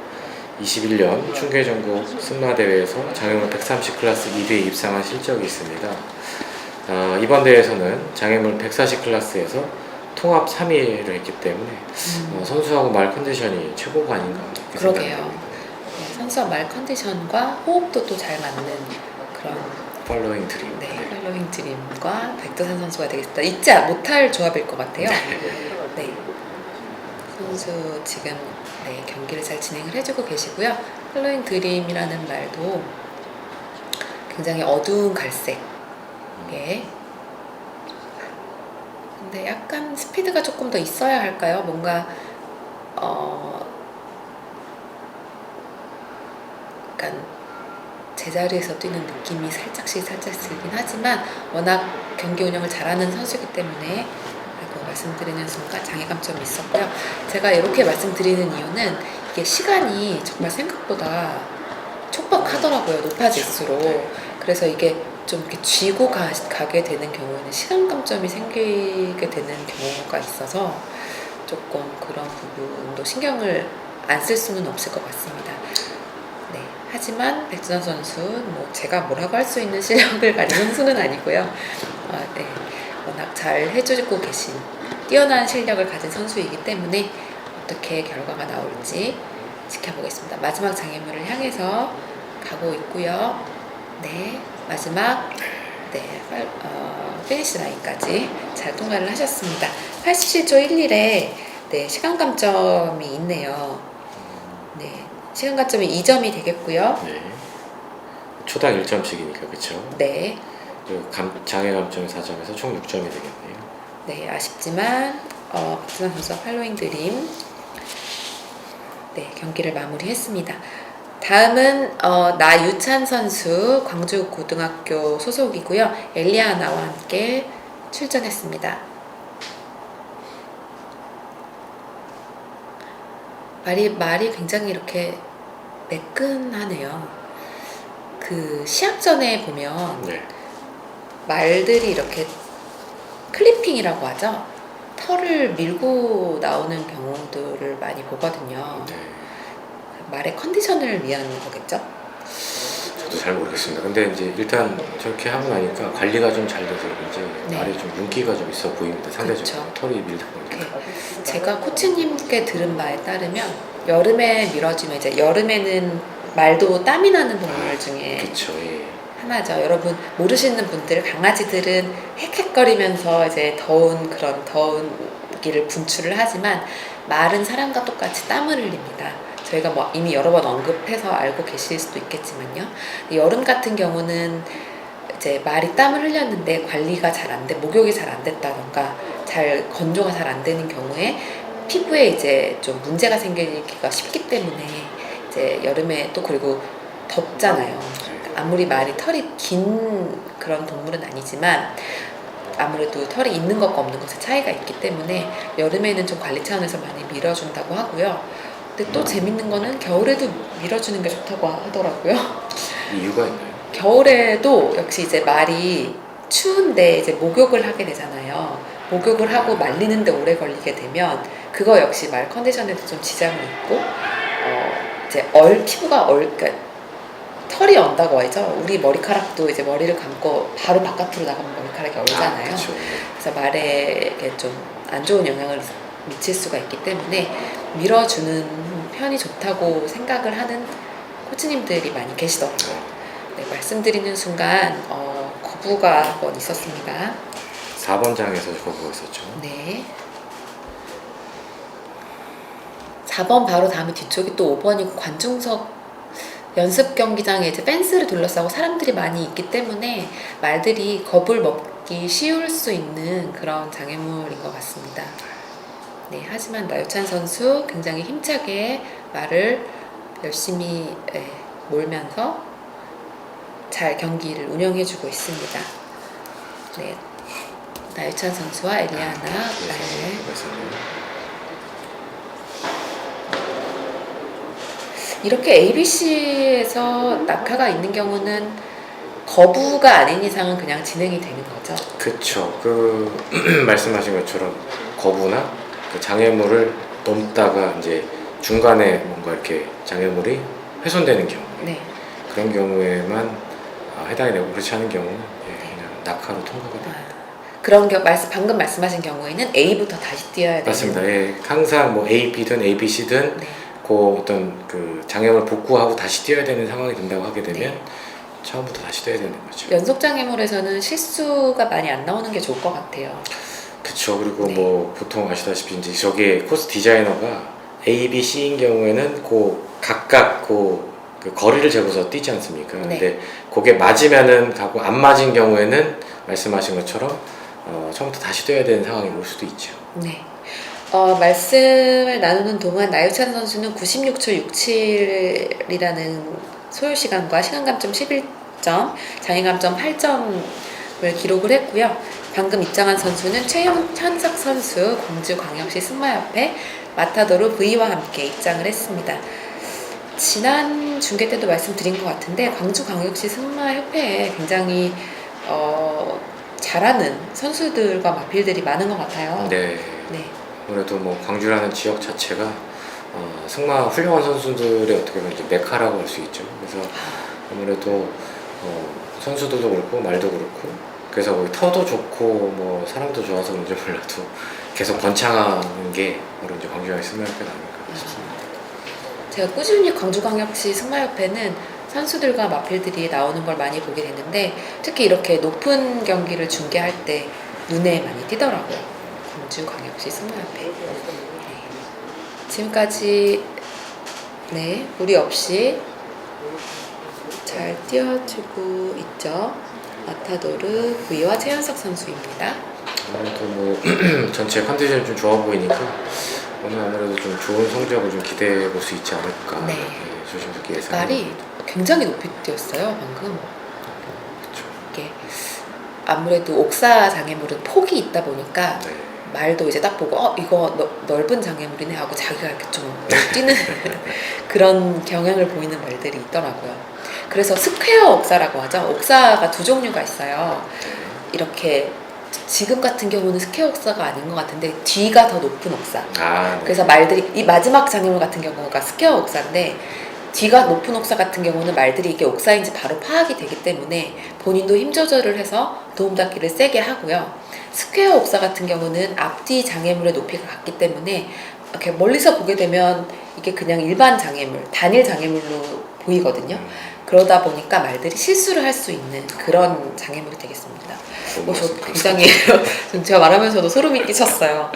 21년 충계 전국 승마대회에서 장애물 130 클래스 2위에 입상한 실적이 있습니다. 이번 대회에서는 장애물 140 클래스에서 통합 3위를 했기 때문에 선수하고 말 컨디션이 최고가 아닌가 이렇게 그러게요. 생각합니다. 네, 선수와 말 컨디션과 호흡도 잘 맞는 그런 팔로잉 드림. 팔로잉 드림과 백두산 선수가 되겠습니다. 잊지 못할 조합일 것 같아요. 네. 선수 지금 경기를 잘 진행을 해주고 계시고요. 팔로잉 드림이라는 말도 굉장히 어두운 갈색. 근데 약간 스피드가 조금 더 있어야 할까요? 뭔가 약간 제자리에서 뛰는 느낌이 살짝씩 들긴 하지만 워낙 경기 운영을 잘하는 선수이기 때문에 말씀드리는 순간 장애감점이 있었고요. 제가 이렇게 말씀드리는 이유는 이게 시간이 정말 생각보다 촉박하더라고요. 높아질수록. 그래서 이게 좀 이렇게 쥐고 가게 되는 경우에는 시간감점이 생기게 되는 경우가 있어서 조금 그런 부분도 신경을 안 쓸 수는 없을 것 같습니다. 네. 하지만 백두산 선수 제가 뭐라고 할 수 있는 실력을 가진 선수는 아니고요. 네. 워낙 잘 해주고 계신 뛰어난 실력을 가진 선수이기 때문에 어떻게 결과가 나올지 지켜보겠습니다. 마지막 장애물을 향해서 가고 있고요. 네, 마지막 피니시 라인까지 잘 통과를 하셨습니다. 87초 11에 시간 감점이 있네요. 네, 시간 감점이 2점이 되겠고요. 네. 초당 1점씩이니까 그렇죠? 네. 장애 감점이 4점에서 총 6점이 되겠네요. 네, 아쉽지만 백두산 선수와 팔로잉 드림 경기를 마무리했습니다. 다음은 나유찬 선수 광주 고등학교 소속이고요. 엘리아나와 함께 출전했습니다. 말이 굉장히 이렇게 매끈하네요. 그 시합 전에 보면 말들이 이렇게 클리핑이라고 하죠. 털을 밀고 나오는 경우들을 많이 보거든요. 말의 컨디션을 위한 거겠죠? 저도 잘 모르겠습니다. 근데 이제 일단 저렇게 하고 나니까 관리가 좀 잘 돼서 그런지 말이 좀 윤기가 좀 있어 보입니다. 상대적으로 그렇죠. 털이 밀다 보니까. 제가 코치님께 들은 바에 따르면 여름에 밀어주면 이제 여름에는 말도 땀이 나는 동물 중에 그렇죠. 하나죠. 여러분 모르시는 분들 강아지들은 헥헥거리면서 이제 더운 기를 분출을 하지만 말은 사람과 똑같이 땀을 흘립니다. 저희가 이미 여러 번 언급해서 알고 계실 수도 있겠지만요. 여름 같은 경우는 이제 말이 땀을 흘렸는데 관리가 잘 안 돼, 목욕이 잘 안 됐다던가 건조가 잘 안 되는 경우에 피부에 이제 좀 문제가 생기기가 쉽기 때문에 이제 여름에 또 그리고 덥잖아요. 아무리 말이 털이 긴 그런 동물은 아니지만 아무래도 털이 있는 것과 없는 것의 차이가 있기 때문에 여름에는 좀 관리 차원에서 많이 밀어준다고 하고요. 근데 또 재밌는 거는 겨울에도 밀어주는 게 좋다고 하더라고요. 이유가 있나요? 겨울에도 역시 이제 말이 추운데 이제 목욕을 하게 되잖아요. 목욕을 하고 말리는데 오래 걸리게 되면 그거 역시 말 컨디션에도 좀 지장이 있고 이제 피부가 그러니까 털이 언다고 하죠. 우리 머리카락도 이제 머리를 감고 바로 바깥으로 나가면 머리카락이 얼잖아요. 그렇죠. 그래서 말에 좀 안 좋은 영향을 미칠 수가 있기 때문에 밀어주는 편이 좋다고 생각을 하는 코치님들이 많이 계시더라고요. 말씀드리는 순간 거부가 한 번 있었습니다. 4번 장에서 거부가 있었죠. 네. 4번 바로 다음에 뒤쪽이 또 5번이고 관중석 연습 경기장에 이제 펜스를 둘러싸고 사람들이 많이 있기 때문에 말들이 겁을 먹기 쉬울 수 있는 그런 장애물인 것 같습니다. 네, 하지만 나유찬 선수 굉장히 힘차게 말을 열심히 몰면서 잘 경기를 운영해주고 있습니다. 네, 나유찬 선수와 엘리아나 이렇게 ABC에서 낙하가 있는 경우는 거부가 아닌 이상은 그냥 진행이 되는 거죠. 그쵸. 그 말씀하신 것처럼 거부나 그 장애물을 넘다가 이제 중간에 뭔가 이렇게 장애물이 훼손되는 경우, 네. 그런 경우에만 해당이 되고, 그렇지 않은 경우는 그냥 낙하로 통과가 됩니다. 그런 방금 말씀하신 경우에는 A부터 다시 뛰어야 되는. 맞습니다. 예, 항상 뭐 A, B든 A, B, C든 네. 그 어떤 그 장애물을 복구하고 다시 뛰어야 되는 상황이 된다고 하게 되면 네. 처음부터 다시 뛰어야 되는 거죠. 연속 장애물에서는 실수가 많이 안 나오는 게 좋을 것 같아요. 그쵸. 그리고 네. 뭐 보통 아시다시피 이제 저게 코스 디자이너가 A, B, C인 경우에는 그 각각 그 거리를 재고서 뛰지 않습니까? 네. 근데 그게 맞으면은 가고 안 맞은 경우에는 말씀하신 것처럼 처음부터 다시 뛰어야 되는 상황이 올 수도 있죠. 네. 말씀을 나누는 동안 나유찬 선수는 96초 67이라는 소요 시간과 시간 감점 11점, 장애 감점 8점을 기록을 했고요. 방금 입장한 선수는 최현석 선수, 광주광역시 승마협회 마타도르 V와 함께 입장을 했습니다. 지난 중계 때도 말씀드린 것 같은데 광주광역시 승마협회에 굉장히 잘하는 선수들과 마필들이 많은 것 같아요. 네. 네. 아무래도 뭐 광주라는 지역 자체가 승마 훌륭한 선수들의 어떻게 보면 이제 메카라고 할 수 있죠. 그래서 아무래도 선수들도 그렇고 말도 그렇고, 그래서 거기 터도 좋고 뭐 사람도 좋아서 그런지 몰라도 계속 번창하는 게 바로 이제 광주의 승마협회가 아닐까 싶습니다. 제가 꾸준히 광주광역시 승마협회는 선수들과 마필들이 나오는 걸 많이 보게 되는데 특히 이렇게 높은 경기를 중계할 때 눈에 많이 띄더라고요. 광주광역시 승마협회. 네. 지금까지 무리 없이 잘 뛰어주고 있죠. 마타도르 V와 최현석 선수입니다. 아무래도 뭐 전체 컨디션이 좀 좋아 보이니까 오늘 아무래도 좀 좋은 성적을 좀 기대해 볼 수 있지 않을까. 네. 조심스럽게 예상. 말이 굉장히 높이 뛰었어요 방금. 그렇죠. 이게 아무래도 옥사 장애물은 폭이 있다 보니까 네. 말도 이제 딱 보고 이거 넓은 장애물이네 하고 자기가 이렇게 좀 뛰는 그런 경향을 보이는 말들이 있더라고요. 그래서 스퀘어 옥사라고 하죠. 옥사가 두 종류가 있어요. 이렇게 지금 같은 경우는 스퀘어 옥사가 아닌 것 같은데 뒤가 더 높은 옥사. 네. 그래서 말들이 이 마지막 장애물 같은 경우가 스퀘어 옥사인데 뒤가 높은 옥사 같은 경우는 말들이 이게 옥사인지 바로 파악이 되기 때문에 본인도 힘 조절을 해서 도움닫기를 세게 하고요. 스퀘어 옥사 같은 경우는 앞뒤 장애물의 높이가 같기 때문에 이렇게 멀리서 보게 되면 이게 그냥 일반 장애물, 단일 장애물로 보이거든요. 그러다 보니까 말들이 실수를 할 수 있는 그런 장애물이 되겠습니다. 저 굉장히 제가 말하면서도 소름이 끼쳤어요.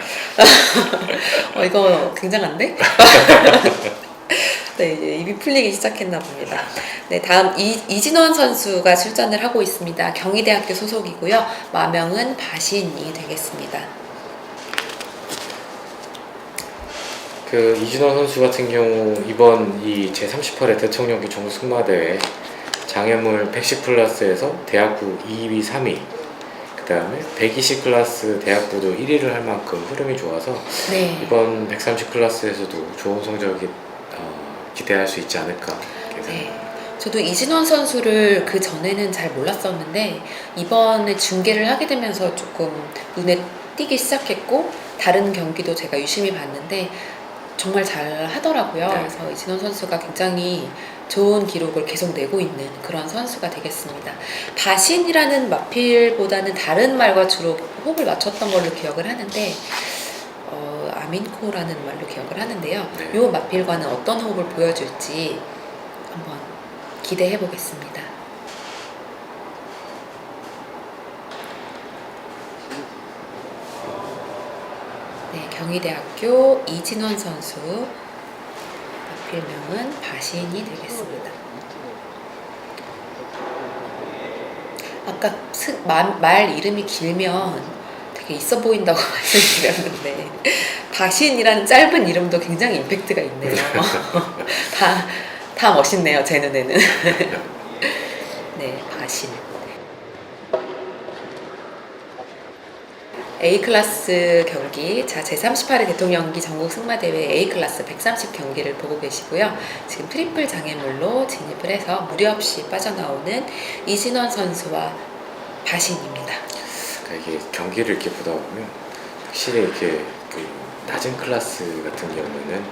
이거 굉장한데? 네, 이제 입이 풀리기 시작했나 봅니다. 네, 다음 이진원 선수가 출전을 하고 있습니다. 경희대학교 소속이고요. 마명은 바신이 되겠습니다. 그 이진원 선수 같은 경우 이번 이 제38회 대통령기 종승마대회 장애물 110 클래스에서 대학부 2위, 3위, 그 다음에 120 클래스 대학부도 1위를 할 만큼 흐름이 좋아서 네. 이번 130 클래스에서도 좋은 성적이 기대할 수 있지 않을까. 네. 저도 이진원 선수를 그 전에는 잘 몰랐었는데 이번에 중계를 하게 되면서 조금 눈에 띄기 시작했고 다른 경기도 제가 유심히 봤는데 정말 잘 하더라고요. 네. 그래서 이진원 선수가 굉장히 좋은 기록을 계속 내고 있는 그런 선수가 되겠습니다. 바신이라는 마필보다는 다른 말과 주로 호흡을 맞췄던 걸로 기억을 하는데 아민코라는 말로 기억을 하는데요. 네. 이 마필과는 어떤 호흡을 보여줄지 한번 기대해 보겠습니다. 네, 경희대학교 이진원 선수 마필명은 바신이 되겠습니다. 아까 말 이름이 길면 되게 있어 보인다고 말씀드렸는데 바신이라는 짧은 이름도 굉장히 임팩트가 있네요. 다 멋있네요, 제 눈에는. 네, 바신. A클래스 경기, 자 제38회 대통령기 전국 승마대회 A클래스 130경기를 보고 계시고요. 지금 트리플 장애물로 진입을 해서 무리 없이 빠져나오는 이진원 선수와 바신입니다. 그러니까 이게 경기를 이렇게 보다 보면 확실히 이렇게 그 낮은 클래스 같은 경우는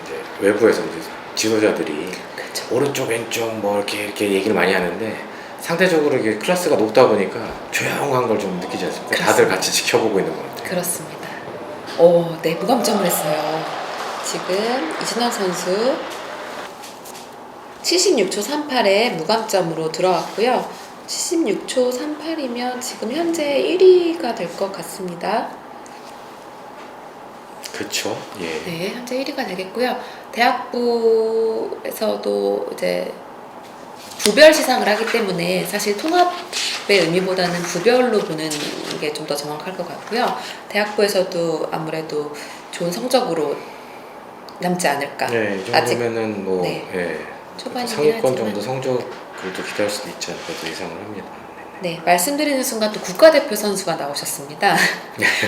이제 외부에서 이제 지도자들이 그렇죠. 오른쪽 왼쪽 뭐 이렇게 얘기를 많이 하는데 상대적으로 이게 클래스가 높다 보니까 조용한 걸 좀 느끼지 않습니까? 그렇습니다. 다들 같이 지켜보고 있는 것 같아요. 그렇습니다. 네, 무감점을 했어요. 지금 이진원 선수 76초 38에 무감점으로 들어왔고요. 76초 38이면 지금 현재 1위가 될 것 같습니다. 그렇죠. 예. 네, 현재 1위가 되겠고요. 대학부에서도 이제 부별 시상을 하기 때문에 사실 통합의 의미보다는 부별로 보는 게 좀 더 정확할 것 같고요. 대학부에서도 아무래도 좋은 성적으로 남지 않을까. 네, 이 아직 정도면은 뭐 네. 예, 초반이긴 상위권 하지만. 정도 성적을 또 기대할 수도 있지 않을까 또 예상을 합니다. 네, 말씀드리는 순간 또 국가대표 선수가 나오셨습니다.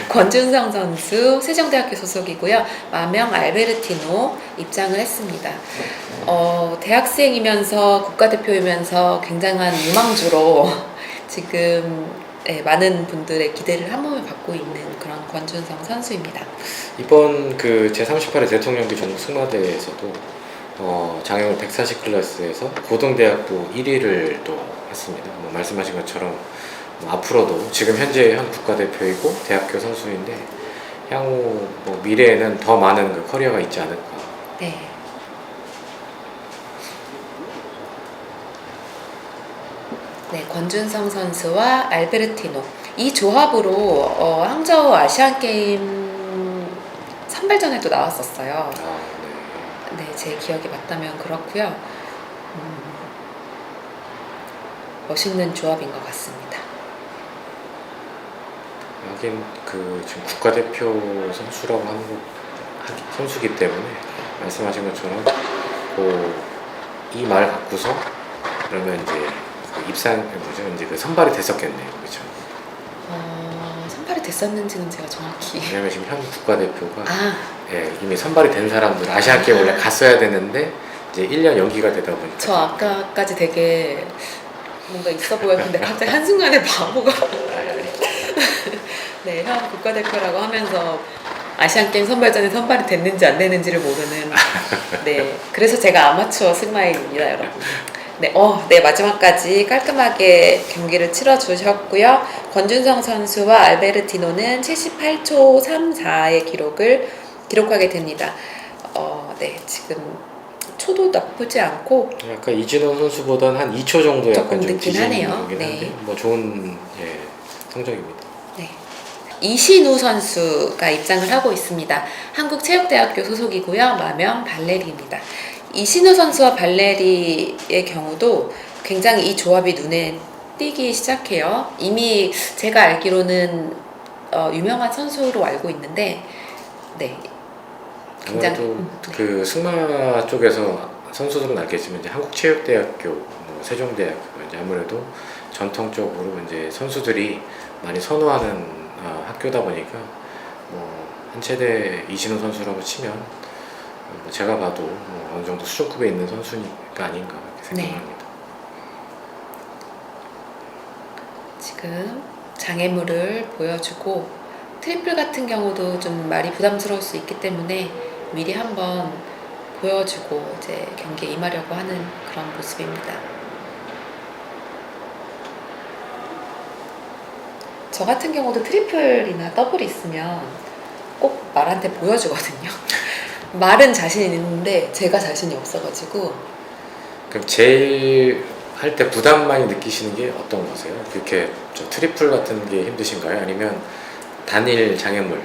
권준성 선수, 세종대학교 소속이고요. 마명 알베르티노 입장을 했습니다. 대학생이면서 국가대표이면서 굉장한 유망주로 지금 많은 분들의 기대를 한 몸에 받고 있는 그런 권준성 선수입니다. 이번 그 제38회 대통령기 전국 승마대회에서도 장애물 140 클래스에서 고등대학부 1위를 또 했습니다. 뭐 말씀하신 것처럼 뭐 앞으로도 지금 현재 현 국가대표이고 대학교 선수인데 향후 뭐 미래에는 더 많은 그 커리어가 있지 않을까. 네. 네, 권준성 선수와 알베르티노 이 조합으로 항저우 아시안 게임 선발전에도 나왔었어요. 네, 제 기억이 맞다면 그렇고요. 멋있는 조합인 것 같습니다. 하긴 그 지금 국가대표 선수라고 하는 선수기 때문에 말씀하신 것처럼 이 말 갖고서 그러면 이제 그 이제 그 선발이 됐었겠네요, 그렇죠? 선발이 됐었는지는 제가 정확히 왜냐면 지금 현 국가대표가 아, 이미 선발이 된 사람들 아시안 게임 원래 갔어야 되는데 이제 1년 연기가 되다 보니까 저 아까까지 되게 뭔가 있어 보였는데 갑자기 한순간에 바보가 네, 현 국가대표라고 하면서 아시안게임 선발전에 선발이 됐는지 안 됐는지를 모르는 네, 그래서 제가 아마추어 승마인입니다, 여러분. 네, 마지막까지 깔끔하게 경기를 치러주셨고요. 권준성 선수와 알베르티노는 78초 34의 기록을 기록하게 됩니다. 네, 지금 초도 나쁘지 않고 약간 이진호 선수보다는 한 2초 정도 조금 약간 좀 늦긴 뒤진 하네요. 거긴 한데 네. 뭐 좋은 성적입니다. 네. 이신우 선수가 입장을 하고 있습니다. 한국체육대학교 소속이고요. 마명 발레리입니다. 이신우 선수와 발레리의 경우도 굉장히 이 조합이 눈에 띄기 시작해요. 이미 제가 알기로는 유명한 선수로 알고 있는데 네, 굉장히 아무래도 그 승마 쪽에서 선수들은 알겠지만 이제 한국체육대학교, 뭐 세종대학교 이제 아무래도 전통적으로 이제 선수들이 많이 선호하는 학교다 보니까 뭐 한체대 이신호 선수라고 치면 뭐 제가 봐도 뭐 어느 정도 수준급에 있는 선수니까 아닌가 이렇게 생각합니다. 지금 장애물을 보여주고 트리플 같은 경우도 좀 말이 부담스러울 수 있기 때문에 미리 한번 보여주고 이제 경기에 임하려고 하는 그런 모습입니다. 저 같은 경우도 트리플이나 더블이 있으면 꼭 말한테 보여주거든요. 말은 자신 있는데 제가 자신이 없어가지고. 그럼 제일 할 때 부담 많이 느끼시는 게 어떤 거세요? 그렇게 트리플 같은 게 힘드신가요? 아니면 단일 장애물?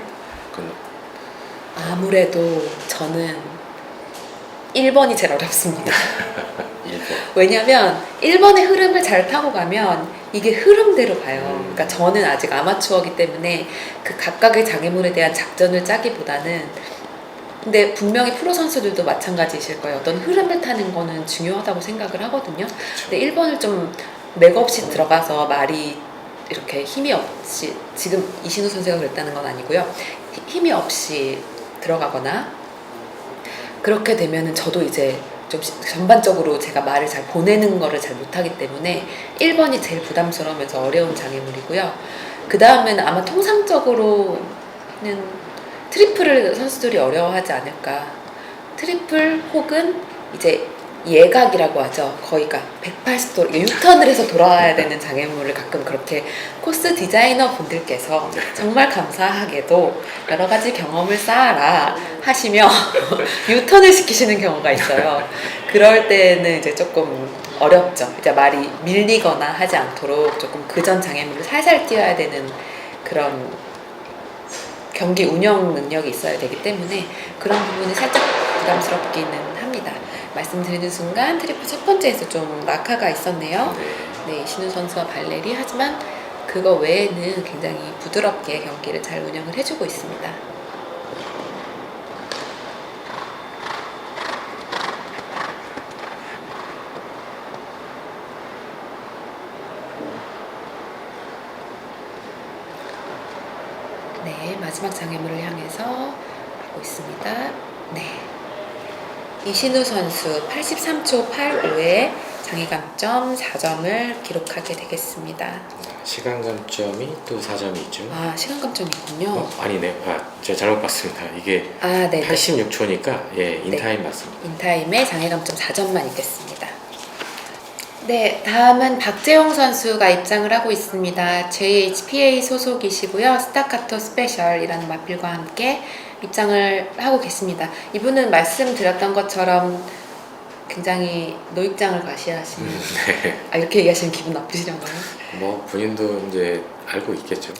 아무래도 저는 1번이 제일 어렵습니다. 1번. 왜냐면 1번의 흐름을 잘 타고 가면 이게 흐름대로 가요. 그러니까 저는 아직 아마추어이기 때문에 그 각각의 장애물에 대한 작전을 짜기보다는 근데 분명히 프로 선수들도 마찬가지이실 거예요. 어떤 흐름을 타는 거는 중요하다고 생각을 하거든요. 근데 1번을 좀 맥없이 들어가서 말이 이렇게 힘이 없이, 지금 이신우 선수가 그랬다는 건 아니고요. 힘이 없이 들어가거나 그렇게 되면은 저도 이제 좀 전반적으로 제가 말을 잘 보내는 거를 잘 못하기 때문에 1번이 제일 부담스러우면서 어려운 장애물이고요. 그 다음에는 아마 통상적으로는 트리플을 선수들이 어려워하지 않을까. 트리플 혹은 이제 예각이라고 하죠. 거의가 180도 유턴을 해서 돌아와야 되는 장애물을 가끔 그렇게 코스 디자이너 분들께서 정말 감사하게도 여러 가지 경험을 쌓아라 하시며 유턴을 시키시는 경우가 있어요. 그럴 때는 이제 조금 어렵죠. 이제 말이 밀리거나 하지 않도록 조금 그전 장애물을 살살 띄워야 되는 그런 경기 운영 능력이 있어야 되기 때문에 그런 부분이 살짝 부담스럽기는 합니다. 말씀드리는 순간 트리플 첫 번째에서 좀 낙하가 있었네요. 네, 이신우 선수와 발레리. 하지만 그거 외에는 굉장히 부드럽게 경기를 잘 운영을 해주고 있습니다. 네, 마지막 장애물을 향해서 가고 있습니다. 네. 이신우 선수 83초 85에 장애 감점 4점을 기록하게 되겠습니다. 시간 감점이 또 4점이 있죠. 아, 시간 감점이 있군요. 아니네. 제가 잘못 봤습니다. 이게 네. 86초니까 인타임 맞습니다. 인타임에 장애 감점 4점만 있겠습니다. 네, 다음은 박재홍 선수가 입장을 하고 있습니다. JHPA 소속이시고요. 스타카토 스페셜이라는 마필과 함께 입장을 하고 계십니다. 이분은 말씀드렸던 것처럼 굉장히 노입장을 과시하시는 네. 이렇게 얘기하시면 기분 나쁘시려나요? 뭐 본인도 이제 알고 있겠죠.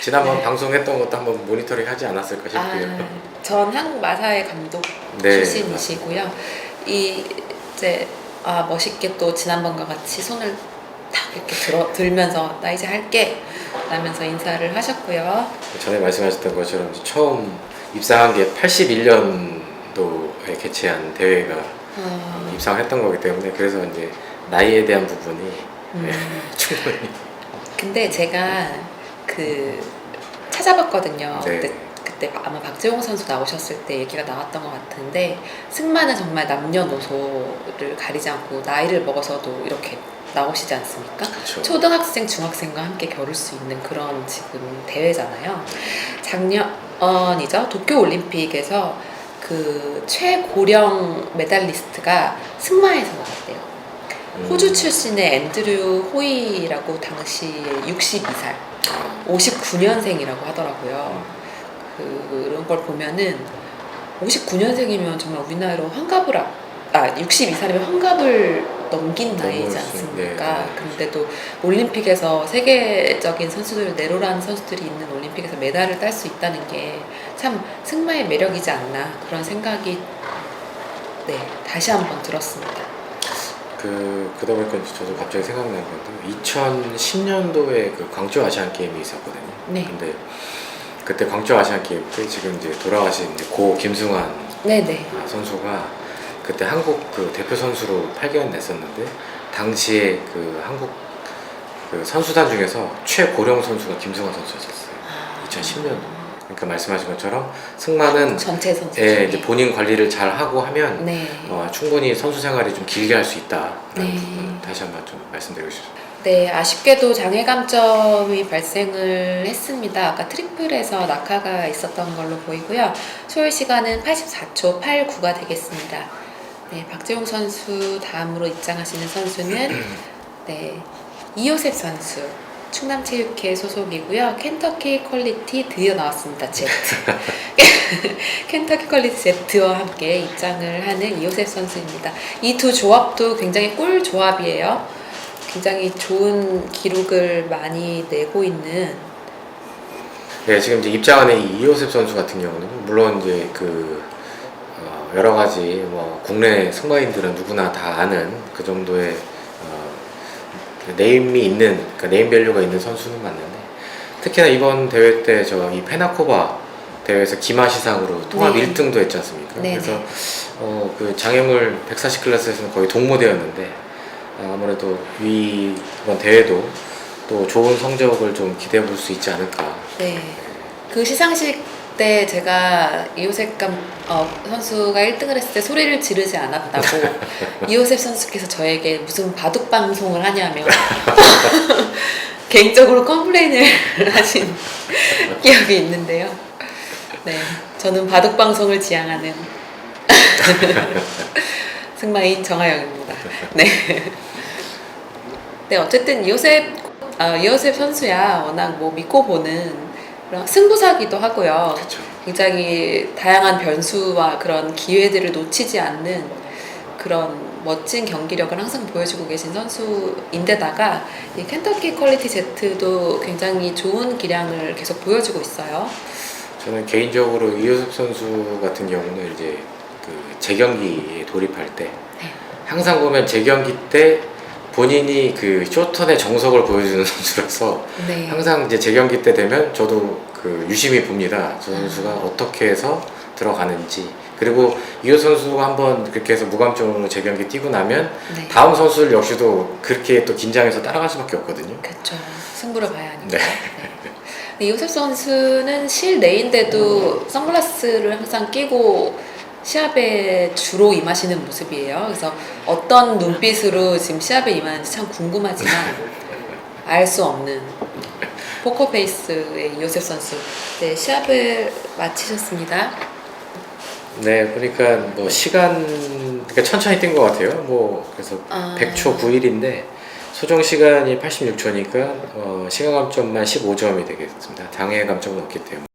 지난번 방송했던 것도 한번 모니터링 하지 않았을까 싶고요. 전 한국 마사의 감독 출신이시고요. 이제 멋있게 또 지난번과 같이 손을 탁 이렇게 들면서 나 이제 할게 라면서 인사를 하셨고요. 전에 말씀하셨던 것처럼 처음 입상한 게 81년도에 개최한 대회가 입상했던 거기 때문에 그래서 이제 나이에 대한 부분이 충분히. 근데 제가 찾아봤거든요. 네. 그때 아마 박재홍 선수 나오셨을 때 얘기가 나왔던 것 같은데 승마는 정말 남녀노소를 가리지 않고 나이를 먹어서도 이렇게 나오시지 않습니까? 그쵸. 초등학생, 중학생과 함께 겨룰 수 있는 그런 지금 대회잖아요. 작년이죠. 도쿄올림픽에서 그 최고령 메달리스트가 승마에서 나왔대요. 호주 출신의 앤드류 호이라고 당시 62살, 59년생이라고 하더라고요. 그런 걸 보면은 59년생이면 정말 우리 나이로 환갑을 62살이면 환갑을 넘긴 나이지 않습니까? 네. 그런데도 올림픽에서 세계적인 선수들, 네로라는 선수들이 있는 올림픽에서 메달을 딸 수 있다는 게 참 승마의 매력이지 않나 그런 생각이 다시 한번 들었습니다. 그러다 보니까 저도 갑자기 생각난 건데 2010년도에 그 광주 아시안 게임이 있었거든요. 네. 근데 그때 광주 아시안 게임 때 지금 이제 돌아가신 고 김승환 선수가 그때 한국 그 대표 선수로 8개월 냈었는데 당시에 그 한국 그 선수단 중에서 최고령 선수가 김승환 선수였었어요. 2010년도. 그러니까 말씀하신 것처럼 승마는 전체 선수 중에 이제 본인 관리를 잘 하고 하면 충분히 선수 생활이 좀 길게 할 수 있다라는 부분 다시 한번 좀 말씀드리고 싶습니다. 네, 아쉽게도 장애 감점이 발생을 했습니다. 아까 트리플에서 낙하가 있었던 걸로 보이고요. 소요 시간은 84초 89가 되겠습니다. 네, 박재홍 선수 다음으로 입장하시는 선수는 이요셉 선수. 충남체육회 소속이고요. 켄터키 퀄리티 드디어 나왔습니다. Z. 켄터키 퀄리티 Z와 함께 입장을 하는 이요셉 선수입니다. 이 두 조합도 굉장히 꿀 조합이에요. 굉장히 좋은 기록을 많이 내고 있는. 네, 지금 이제 입장하는 이 이요셉 선수 같은 경우는 물론 이제 여러 가지 국내 승마인들은 누구나 다 아는 그 정도의 네임이 있는, 그러니까 네임 밸류가 있는 선수는 맞는데 특히나 이번 대회 때 이 페나코바 대회에서 기마시상으로 통합 1등도 했지 않습니까? 그래서 그 장애물 140 클래스에서는 거의 동무대였는데 아무래도 이번 대회도 또 좋은 성적을 좀 기대해 볼 수 있지 않을까. 네. 그 시상식 때 제가 이호셉 선수가 1등을 했을 때 소리를 지르지 않았다고 이호셉 선수께서 저에게 무슨 바둑 방송을 하냐며 개인적으로 컴플레인을 하신 기억이 있는데요. 네, 저는 바둑 방송을 지향하는 승마인 정하영입니다. 네. 네, 어쨌든 이호셉 선수야 워낙 뭐 믿고 보는 그런 승부사기도 하고요. 그렇죠. 굉장히 다양한 변수와 그런 기회들을 놓치지 않는 그런 멋진 경기력을 항상 보여주고 계신 선수인데다가 이 켄터키 퀄리티 Z도 굉장히 좋은 기량을 계속 보여주고 있어요. 저는 개인적으로 이호섭 선수 같은 경우는 이제 그 재경기에 돌입할 때 네. 항상 보면 재경기 때 본인이 그 쇼턴의 정석을 보여주는 선수라서 네. 항상 이제 재경기 때 되면 저도 그 유심히 봅니다. 저 선수가 어떻게 해서 들어가는지. 그리고 이호 선수가 한번 그렇게 해서 무감점으로 재경기 뛰고 나면 네. 다음 선수를 역시도 그렇게 또 긴장해서 따라갈 수밖에 없거든요. 그렇죠. 승부를 봐야 하니까. 네. 네. 이호셉 선수는 실내인데도 선글라스를 항상 끼고 시합에 주로 임하시는 모습이에요. 그래서 어떤 눈빛으로 지금 시합에 임하는지 참 궁금하지만 알 수 없는 포커페이스의 이호셉 선수. 네, 시합을 마치셨습니다. 네, 그러니까 뭐 그러니까 천천히 뛴 것 같아요. 뭐 그래서 100초 9일인데 소정 시간이 86초니까 시간 감점만 15점이 되겠습니다. 당해 감점은 없기 때문에.